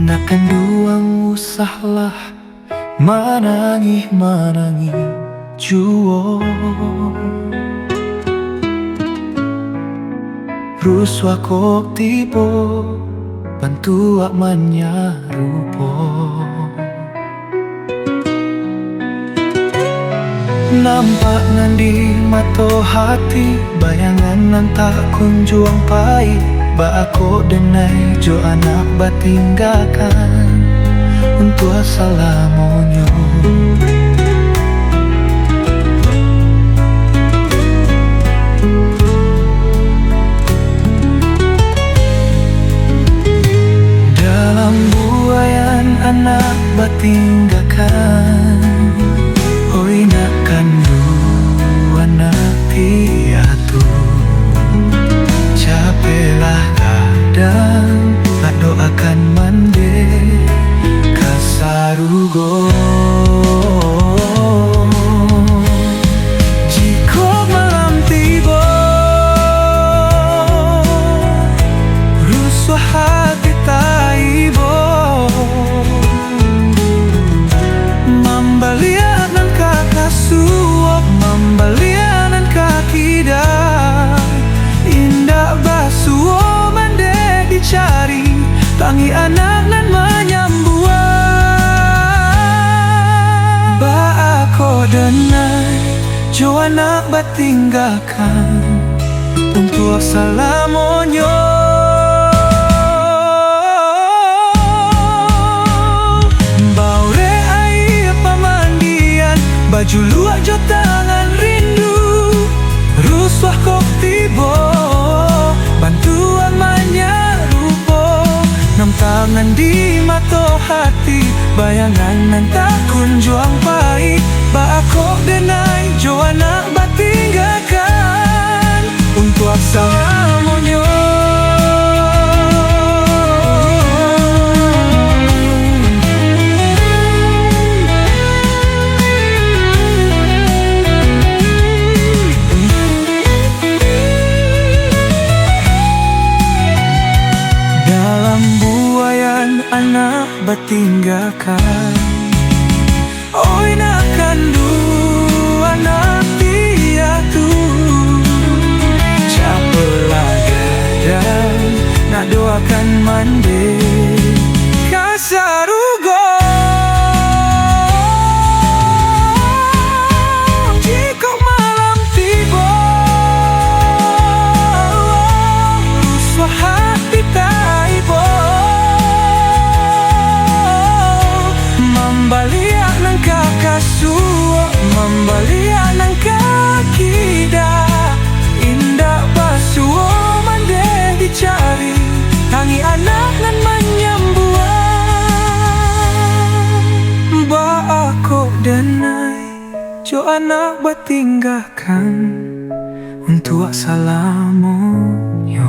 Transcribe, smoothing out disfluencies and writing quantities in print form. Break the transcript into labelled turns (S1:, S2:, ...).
S1: Nakan duang usahlah manangi juo ruswa kok tibo bantu ak manyarupo nampak nandi mato hati bayangan nan tak kunjuang pai ba ako denai jo anak batinggakan untuk assalamonyo dalam buayan anak batinggakan hoi nak kandu anak tiatu capelah kadang tak doakan mande kasarugo jiko malam tiba rusuh hati taibo mambalianan kakasuap mambalianan kakida indah basuo mande dicari tangi anak nan menyambua ba ako denai jo anak batinggakan untuk salamonyo baure ai pamandian baju luak jo tangan rindu ruswah kok tibo bantuan manyarupo nam tangan di mato hati bayangan nan tak kunjuang pai ba ako denai jo anak batinggakan untuk salamonyo dalam buayan anak batinggakan oi nak kandu anak tiatu capelah gadang nak doakan mande kasarugo jika malam tiba ruswah hati taibo mambaliak nang kakasuo mambaliak nang kakida indah basuo mande dicari tangi anak nan menyambua ba ako denai jo anak batinggakan untuk salamonyo